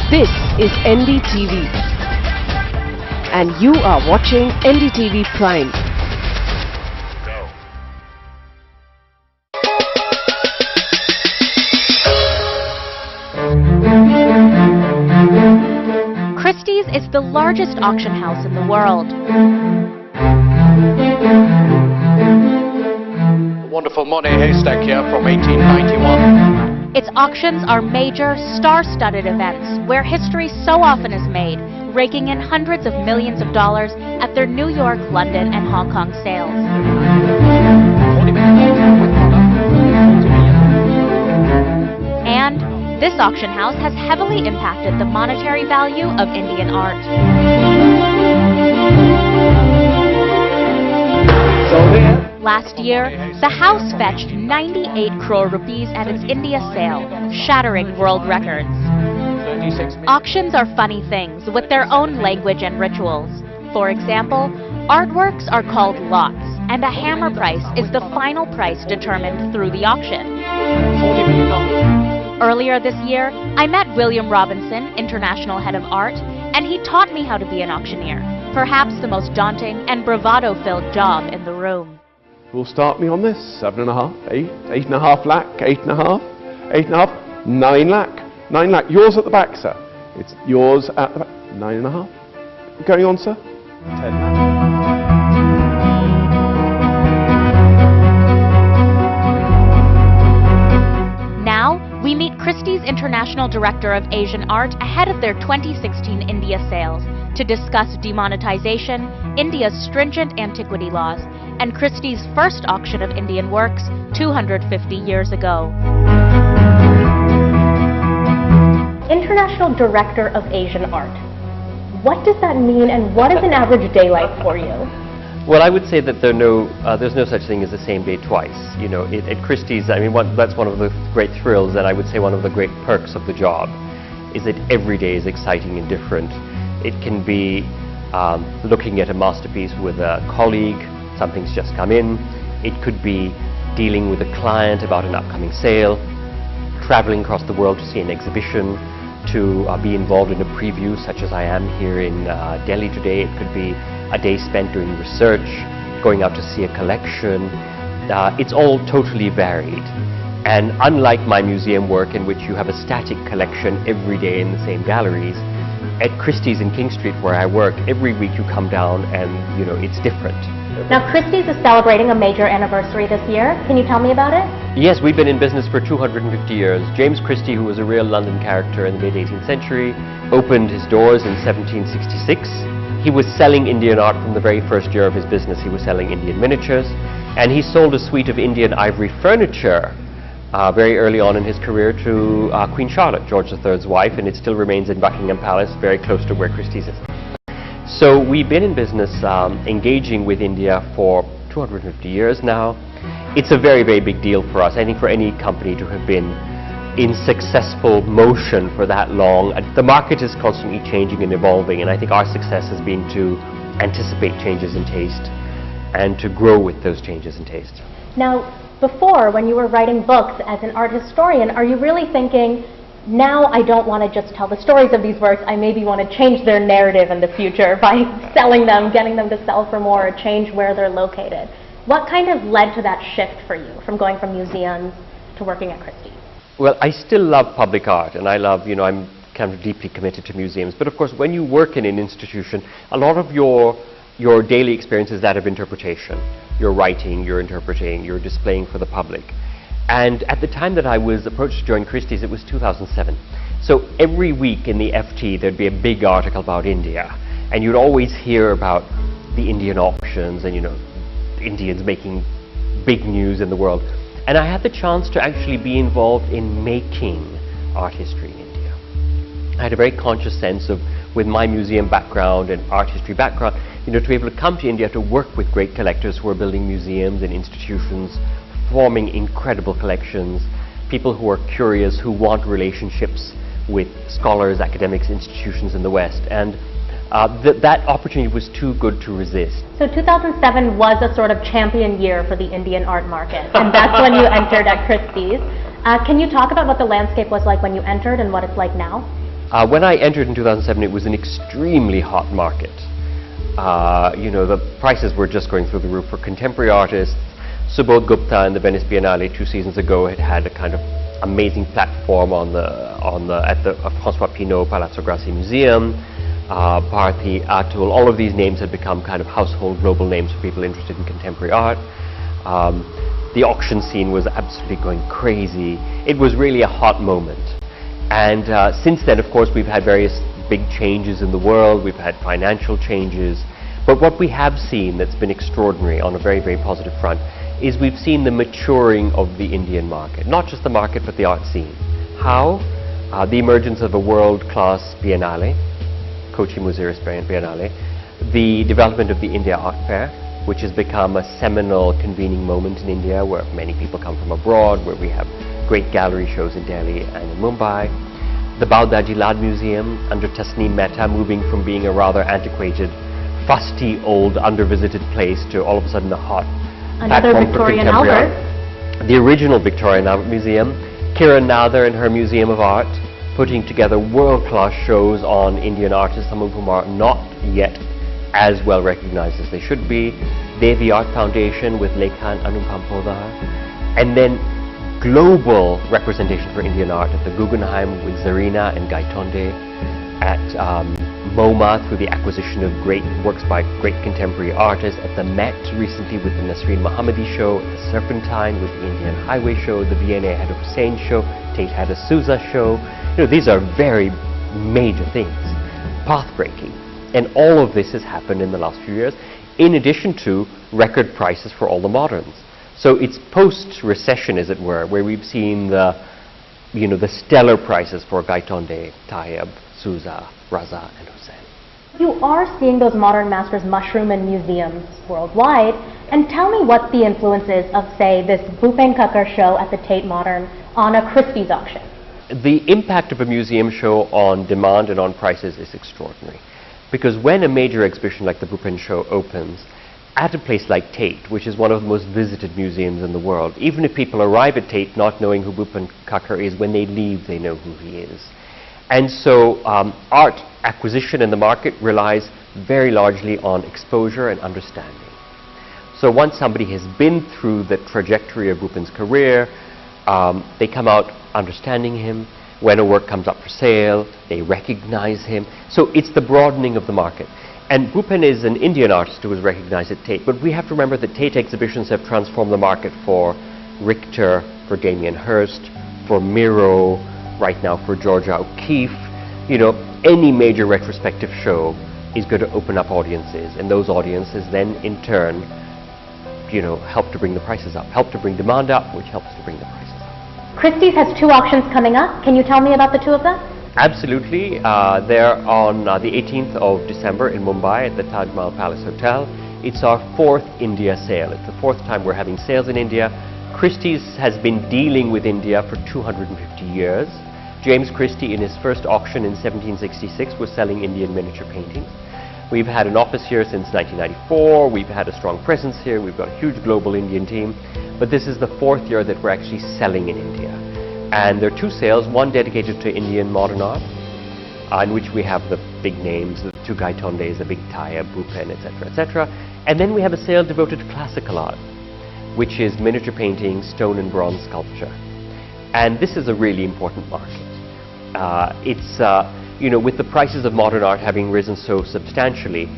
This is NDTV, and you are watching NDTV Prime. Christie's is the largest auction house in the world. A wonderful money haystack here from 1891. Its auctions are major, star-studded events where history so often is made, raking in hundreds of millions of dollars at their New York, London, and Hong Kong sales. And this auction house has heavily impacted the monetary value of Indian art. Last year, the house fetched 98 crore rupees at its India sale, shattering world records. Auctions are funny things with their own language and rituals. For example, artworks are called lots, and a hammer price is the final price determined through the auction. Earlier this year, I met William Robinson, International Head of Art, and he taught me how to be an auctioneer, perhaps the most daunting and bravado-filled job in the room. Will start me on this, 7.5, 8.5 lakh, 8.5, 8.5, 9 lakh, 9 lakh. Yours at the back, sir. It's yours at the back, 9.5. Going on, sir? 10 lakh. Now, we meet Christie's International Director of Asian Art ahead of their 2016 India sales to discuss demonetisation, India's stringent antiquity laws, and Christie's first auction of Indian works 250 years ago. International Director of Asian Art. What does that mean, and what is an average day like for you? Well, I would say that there's no such thing as the same day twice. You know, at Christie's, I mean, that's one of the great thrills, and I would say one of the great perks of the job, is that every day is exciting and different. It can be looking at a masterpiece with a colleague, something's just come in. It could be dealing with a client about an upcoming sale, traveling across the world to see an exhibition, to be involved in a preview such as I am here in Delhi today. It could be a day spent doing research, going out to see a collection. It's all totally varied. And unlike my museum work, in which you have a static collection every day in the same galleries, at Christie's in King Street where I work, every week you come down and, you know, it's different. Now, Christie's is celebrating a major anniversary this year. Can you tell me about it? Yes, we've been in business for 250 years. James Christie, who was a real London character in the mid-18th century, opened his doors in 1766. He was selling Indian art from the very first year of his business. He was selling Indian miniatures, and he sold a suite of Indian ivory furniture very early on in his career to Queen Charlotte, George III's wife, and it still remains in Buckingham Palace, very close to where Christie's is. So we've been in business engaging with India for 250 years now. It's a very, very big deal for us. I think for any company to have been in successful motion for that long. The market is constantly changing and evolving, and I think our success has been to anticipate changes in taste and to grow with those changes in taste. Now, before, when you were writing books as an art historian, are you really thinking, now I don't want to just tell the stories of these works, I maybe want to change their narrative in the future by selling them, getting them to sell for more, or change where they're located? What kind of led to that shift for you, from going from museums to working at Christie? Well, I still love public art, and I love, you know, I'm kind of deeply committed to museums. But of course, when you work in an institution, a lot of your daily experience is that of interpretation. You're writing, you're interpreting, you're displaying for the public. And at the time that I was approached to join Christie's, it was 2007. So every week in the FT, there'd be a big article about India. And you'd always hear about the Indian auctions and, you know, Indians making big news in the world. And I had the chance to actually be involved in making art history in India. I had a very conscious sense of, with my museum background and art history background, you know, to be able to come to India to work with great collectors who are building museums and institutions, forming incredible collections, people who are curious, who want relationships with scholars, academics, institutions in the West. And that opportunity was too good to resist. So 2007 was a sort of champion year for the Indian art market, and that's when you entered at Christie's. Can you talk about what the landscape was like when you entered and what it's like now? When I entered in 2007, it was an extremely hot market. You know, the prices were just going through the roof for contemporary artists. Subodh Gupta in the Venice Biennale 2 seasons ago had a kind of amazing platform at the François Pinault Palazzo Grassi Museum. Bharti, Atul, all of these names had become kind of household global names for people interested in contemporary art. The auction scene was absolutely going crazy. It was really a hot moment. And since then, of course, we've had various big changes in the world. We've had financial changes. But what we have seen that's been extraordinary on a very, very positive front is we've seen the maturing of the Indian market. Not just the market, but the art scene. How? The emergence of a world-class biennale, Kochi Museum Biennale, the development of the India Art Fair, which has become a seminal convening moment in India where many people come from abroad, where we have great gallery shows in Delhi and in Mumbai. The Baudaji Lad Museum under Tasneem Mehta, moving from being a rather antiquated, fusty, old, under-visited place to all of a sudden a hot Another Victorian Albert. The original Victorian Albert Museum, Kiran Nathar and her Museum of Art, putting together world-class shows on Indian artists, some of whom are not yet as well recognized as they should be. Devi Art Foundation with Lekhan Anupam Podar. And then global representation for Indian art at the Guggenheim with Zarina and Gaitonde, at MoMA through the acquisition of great works by great contemporary artists, at the Met recently with the Nasreen Mohammadi show, at the Serpentine with the Indian Highway show, the V&A had a Hussein show, Tate had a Souza show. You know, these are very major things, path-breaking. And all of this has happened in the last few years, in addition to record prices for all the moderns. So it's post-recession, as it were, where we've seen the, you know, the stellar prices for Gaitonde, Tayyab, Souza, Raza, and Hussein. You are seeing those modern masters mushroom in museums worldwide. And tell me what the influence is of, say, this Bhupen Kakkar show at the Tate Modern on a Christie's auction. The impact of a museum show on demand and on prices is extraordinary. Because when a major exhibition like the Bhupen show opens, at a place like Tate, which is one of the most visited museums in the world, even if people arrive at Tate not knowing who Bhupen Kakkar is, when they leave they know who he is. And so art acquisition in the market relies very largely on exposure and understanding. So once somebody has been through the trajectory of Bhupen's career, they come out understanding him. When a work comes up for sale, they recognize him. So it's the broadening of the market. And Bhupen is an Indian artist who was recognized at Tate, but we have to remember that Tate exhibitions have transformed the market for Richter, for Damien Hirst, for Miro, right now for Georgia O'Keeffe. You know, any major retrospective show is going to open up audiences, and those audiences then in turn, you know, help to bring the prices up, help to bring demand up, which helps to bring the prices up. Christie's has 2 auctions coming up. Can you tell me about the 2 of them? Absolutely. They're on the 18th of December in Mumbai at the Taj Mahal Palace Hotel. It's our 4th India sale. It's the 4th time we're having sales in India. Christie's has been dealing with India for 250 years. James Christie, in his first auction in 1766, was selling Indian miniature paintings. We've had an office here since 1994. We've had a strong presence here. We've got a huge global Indian team. But this is the 4th year that we're actually selling in India. And there are 2 sales, one dedicated to Indian modern art, in which we have the big names, the 2 Gaitondes, the big Tayyab, Bhupen, etc., etc. And then we have a sale devoted to classical art, which is miniature painting, stone and bronze sculpture. And this is a really important market. You know, with the prices of modern art having risen so substantially,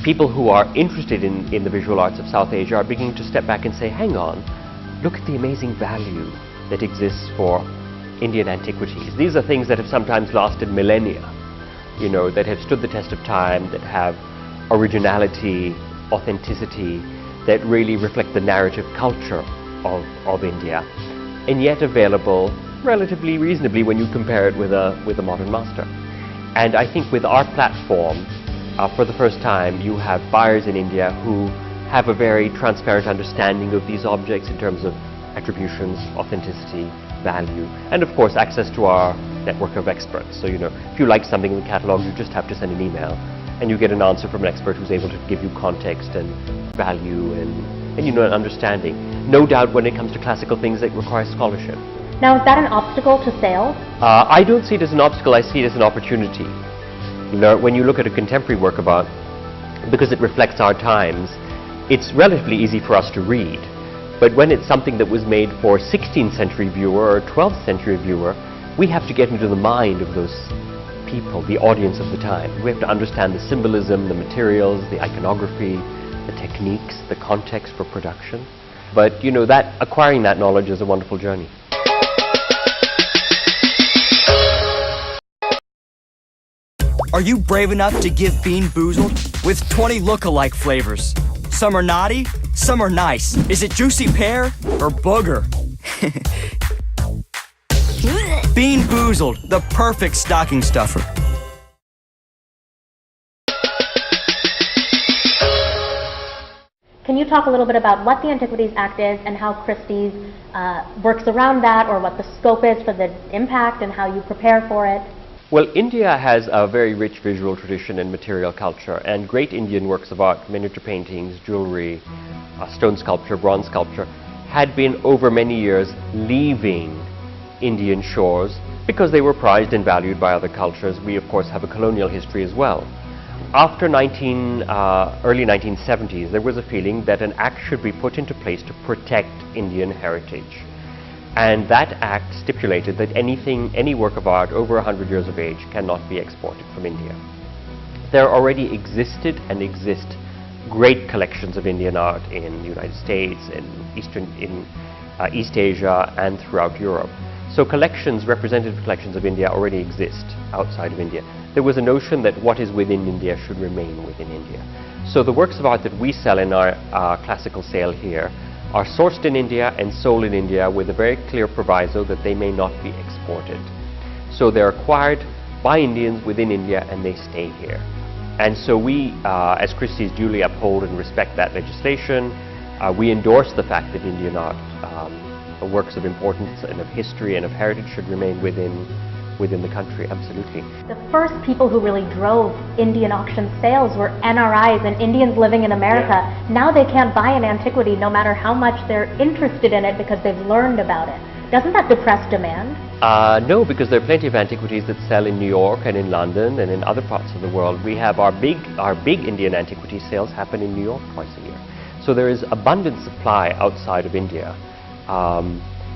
people who are interested in the visual arts of South Asia are beginning to step back and say, hang on, look at the amazing value that exists for Indian antiquities. These are things that have sometimes lasted millennia, you know, that have stood the test of time, that have originality, authenticity, that really reflect the narrative culture of India, and yet available relatively reasonably when you compare it with a modern master. And I think with our platform, for the first time, you have buyers in India who have a very transparent understanding of these objects in terms of attributions, authenticity, value, and of course access to our network of experts. So, you know, if you like something in the catalog, you just have to send an email and you get an answer from an expert who's able to give you context and value and you know, an understanding. No doubt when it comes to classical things, it requires scholarship. Now, is that an obstacle to sales? I don't see it as an obstacle, I see it as an opportunity. When you look at a contemporary work of art, because it reflects our times, it's relatively easy for us to read. But when it's something that was made for a 16th century viewer or a 12th century viewer, we have to get into the mind of those people, the audience of the time. We have to understand the symbolism, the materials, the iconography, the techniques, the context for production. But you know, acquiring that knowledge is a wonderful journey. Are you brave enough to give Bean Boozled with 20 look-alike flavors? Some are naughty, some are nice. Is it juicy pear or booger? Bean Boozled, the perfect stocking stuffer. Can you talk a little bit about what the Antiquities Act is and how Christie's works around that, or what the scope is for the impact and how you prepare for it? Well, India has a very rich visual tradition and material culture, and great Indian works of art, miniature paintings, jewelry, stone sculpture, bronze sculpture, had been over many years leaving Indian shores because they were prized and valued by other cultures. We, of course, have a colonial history as well. After early 1970s, there was a feeling that an act should be put into place to protect Indian heritage. And that act stipulated that any work of art over 100 years of age cannot be exported from India. There already existed and exist great collections of Indian art in the United States, in East Asia, and throughout Europe. So representative collections of India already exist outside of India. There was a notion that what is within India should remain within India. So the works of art that we sell in our classical sale here are sourced in India and sold in India with a very clear proviso that they may not be exported. So they're acquired by Indians within India and they stay here. And so we, as Christie's, duly uphold and respect that legislation. We endorse the fact that Indian art, works of importance and of history and of heritage, should remain within the country, absolutely. The first people who really drove Indian auction sales were NRIs and Indians living in America. Yeah. Now they can't buy an antiquity no matter how much they're interested in it because they've learned about it. Doesn't that depress demand? No, because there are plenty of antiquities that sell in New York and in London and in other parts of the world. We have our big Indian antiquity sales happen in New York twice a year. So there is abundant supply outside of India.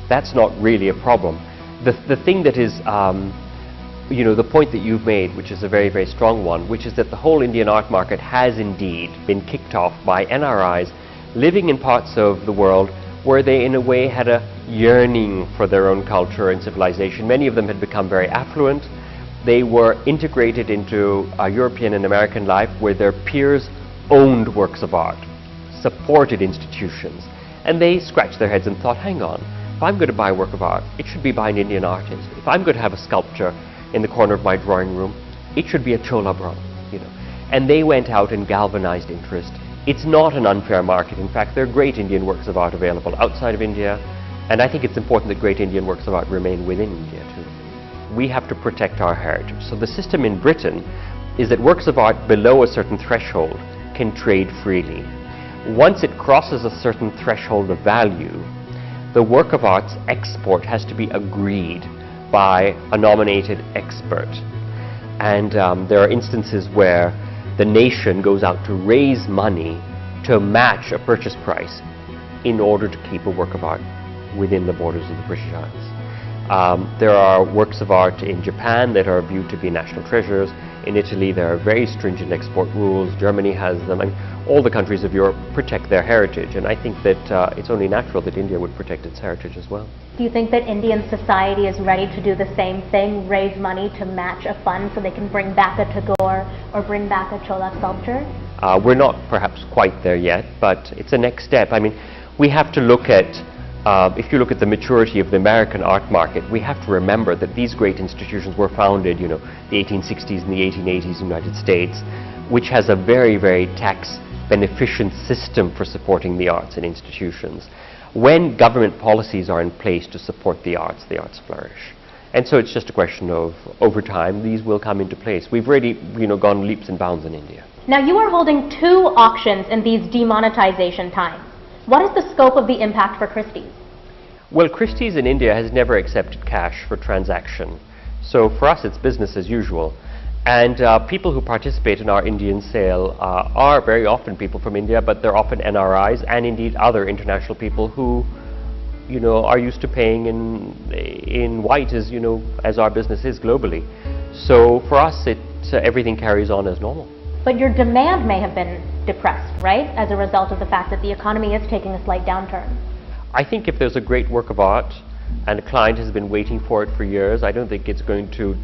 That's not really a problem. The thing that is, the point that you've made, which is a very, very strong one, which is that the whole Indian art market has indeed been kicked off by NRIs living in parts of the world where they in a way had a yearning for their own culture and civilization. Many of them had become very affluent. They were integrated into European and American life where their peers owned works of art, supported institutions, and they scratched their heads and thought, hang on, if I'm going to buy a work of art, it should be by an Indian artist. If I'm going to have a sculpture in the corner of my drawing room, it should be a Chola bro, And they went out and galvanized interest. It's not an unfair market. In fact, there are great Indian works of art available outside of India, and I think it's important that great Indian works of art remain within India too. We have to protect our heritage. So the system in Britain is that works of art below a certain threshold can trade freely. Once it crosses a certain threshold of value, the work of art's export has to be agreed by a nominated expert. And there are instances where the nation goes out to raise money to match a purchase price in order to keep a work of art within the borders of the British Isles. There are works of art in Japan that are viewed to be national treasures. In Italy, there are very stringent export rules. Germany has them, and all the countries of Europe protect their heritage. And I think that it's only natural that India would protect its heritage as well. Do you think that Indian society is ready to do the same thing, raise money to match a fund so they can bring back a Tagore or bring back a Chola sculpture? We're not perhaps quite there yet, but it's a next step. I mean, we have to look at if you look at the maturity of the American art market, we have to remember that these great institutions were founded, the 1860s and the 1880s in the United States, which has a very, very tax-beneficent system for supporting the arts and institutions. When government policies are in place to support the arts flourish. And so it's just a question of, over time, these will come into place. We've already, gone leaps and bounds in India. Now, you are holding 2 auctions in these demonetization times. What is the scope of the impact for Christie's? Well, Christie's in India has never accepted cash for transaction. So for us, it's business as usual. And people who participate in our Indian sale are very often people from India, but they're often NRIs and indeed other international people who, you know, are used to paying in white, as you know, as our business is globally. So for us, everything carries on as normal. But your demand may have been depressed, right? As a result of the fact that the economy is taking a slight downturn. I think if there's a great work of art and a client has been waiting for it for years, I don't think it's going to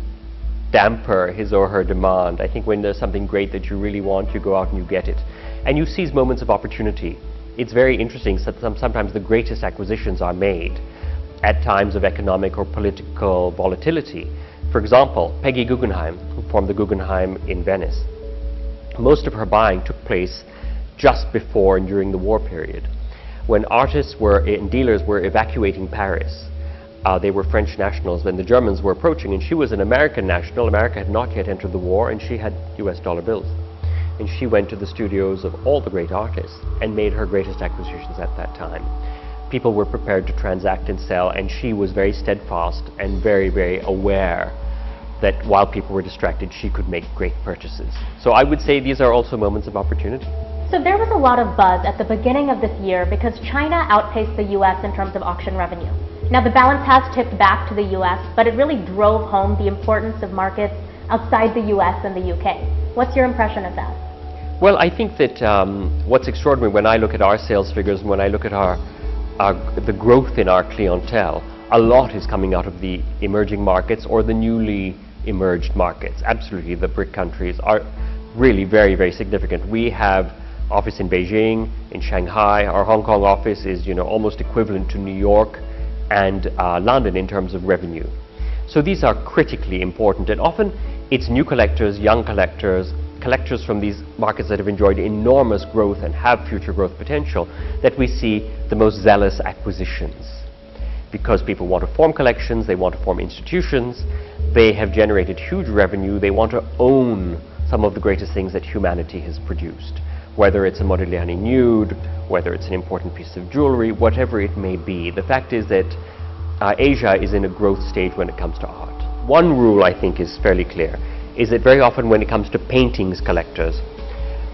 damper his or her demand. I think when there's something great that you really want, you go out and you get it. And you seize moments of opportunity. It's very interesting that sometimes the greatest acquisitions are made at times of economic or political volatility. For example, Peggy Guggenheim, who formed the Guggenheim in Venice. Most of her buying took place just before and during the war period, when artists and dealers were evacuating Paris. They were French nationals when the Germans were approaching, and she was an American national. America had not yet entered the war, and she had US dollar bills. And she went to the studios of all the great artists and made her greatest acquisitions at that time. People were prepared to transact and sell, and she was very steadfast and very, very aware that while people were distracted, she could make great purchases. So I would say these are also moments of opportunity. So there was a lot of buzz at the beginning of this year because China outpaced the US in terms of auction revenue. Now the balance has tipped back to the US, but it really drove home the importance of markets outside the US and the UK. What's your impression of that? Well, I think that what's extraordinary when I look at our sales figures and when I look at the growth in our clientele, a lot is coming out of the emerging markets or the newly emerged markets. Absolutely, the BRIC countries are really very, very significant. We have office in Beijing, in Shanghai. Our Hong Kong office is, you know, almost equivalent to New York and London in terms of revenue. So these are critically important, and often it's new collectors, young collectors, collectors from these markets that have enjoyed enormous growth and have future growth potential that we see the most zealous acquisitions. Because people want to form collections, they want to form institutions, they have generated huge revenue, they want to own some of the greatest things that humanity has produced. Whether it's a Modigliani nude, whether it's an important piece of jewelry, whatever it may be. The fact is that Asia is in a growth stage when it comes to art. One rule I think is fairly clear, is that very often when it comes to paintings collectors,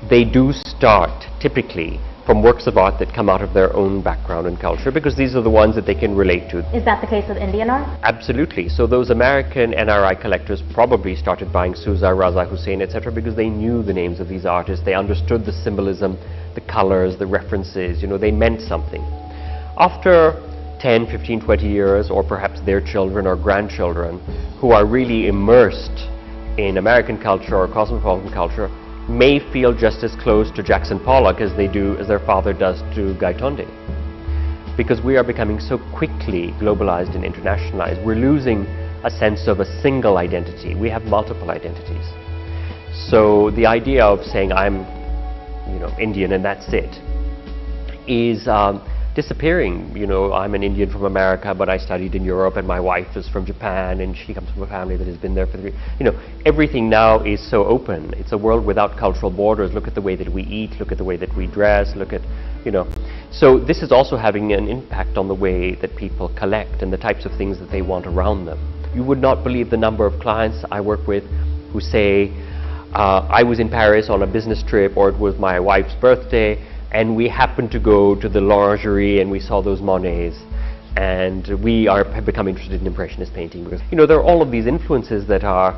they do start typically from works of art that come out of their own background and culture, because these are the ones that they can relate to. Is that the case with Indian art? Absolutely. So those American NRI collectors probably started buying Sousa, Raza Hussain, etc. because they knew the names of these artists, they understood the symbolism, the colors, the references, you know, they meant something. After 10, 15, 20 years, or perhaps their children or grandchildren, who are really immersed in American culture or cosmopolitan culture, may feel just as close to Jackson Pollock as their father does to Gaitonde. Because we are becoming so quickly globalized and internationalized, we're losing a sense of a single identity. We have multiple identities. So the idea of saying I'm, you know, Indian and that's it is disappearing. You know, I'm an Indian from America, but I studied in Europe, and my wife is from Japan, and she comes from a family that has been there for you know, everything now is so open. It's a world without cultural borders. Look at the way that we eat, look at the way that we dress, look at, you know. So this is also having an impact on the way that people collect and the types of things that they want around them. You would not believe the number of clients I work with who say, I was in Paris on a business trip, or it was my wife's birthday, and we happened to go to the lingerie and we saw those Monets, and we have become interested in Impressionist painting because, you know, there are all of these influences that are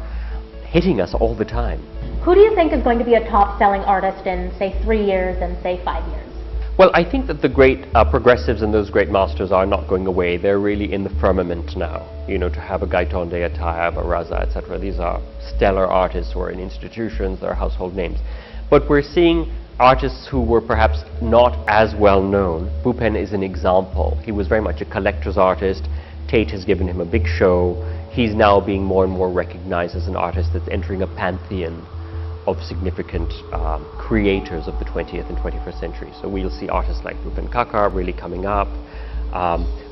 hitting us all the time. Who do you think is going to be a top-selling artist in, say, 3 years and, say, 5 years? Well, I think that the great progressives and those great masters are not going away. They're really in the firmament now. You know, to have a Gaitonde, a Taïeb, a Raza, etc. These are stellar artists who are in institutions, they're household names. But we're seeing artists who were perhaps not as well known. Bhupen is an example. He was very much a collector's artist. Tate has given him a big show. He's now being more and more recognized as an artist that's entering a pantheon of significant creators of the 20th and 21st century. So we'll see artists like Bhupen Kakar really coming up.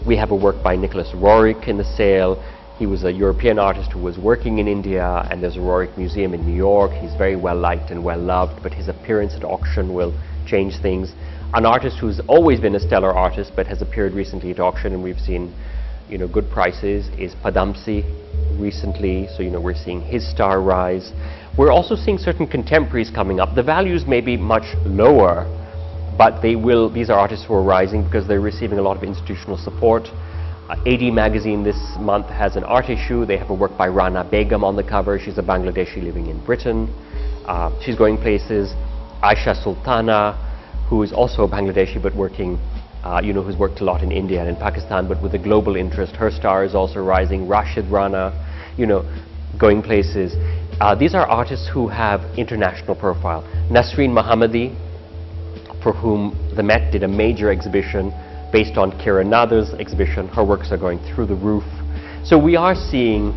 We have a work by Nicholas Roerich in the sale. He was a European artist who was working in India, and there's a Roerich Museum in New York. He's very well liked and well loved, but his appearance at auction will change things. An artist who's always been a stellar artist but has appeared recently at auction and we've seen, you know, good prices is Padamsee recently. So, you know, we're seeing his star rise. We're also seeing certain contemporaries coming up. The values may be much lower, but these are artists who are rising because they're receiving a lot of institutional support. AD magazine this month has an art issue. They have a work by Rana Begum on the cover. She's a Bangladeshi living in Britain. She's going places. Aisha Sultana, who is also a Bangladeshi but working, you know, who's worked a lot in India and in Pakistan but with a global interest. Her star is also rising. Rashid Rana, you know, going places. These are artists who have international profile. Nasreen Mohammadi, for whom the Met did a major exhibition based on Kira Nadar's exhibition. Her works are going through the roof. So we are seeing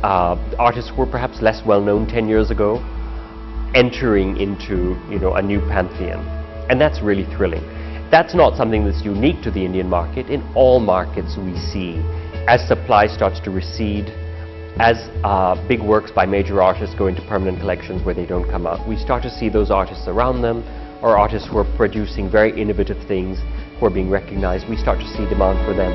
artists who were perhaps less well known 10 years ago entering into, you know, a new pantheon. And that's really thrilling. That's not something that's unique to the Indian market. In all markets we see, as supply starts to recede, as big works by major artists go into permanent collections where they don't come out, we start to see those artists around them, or artists who are producing very innovative things, who are being recognized. We start to see demand for them.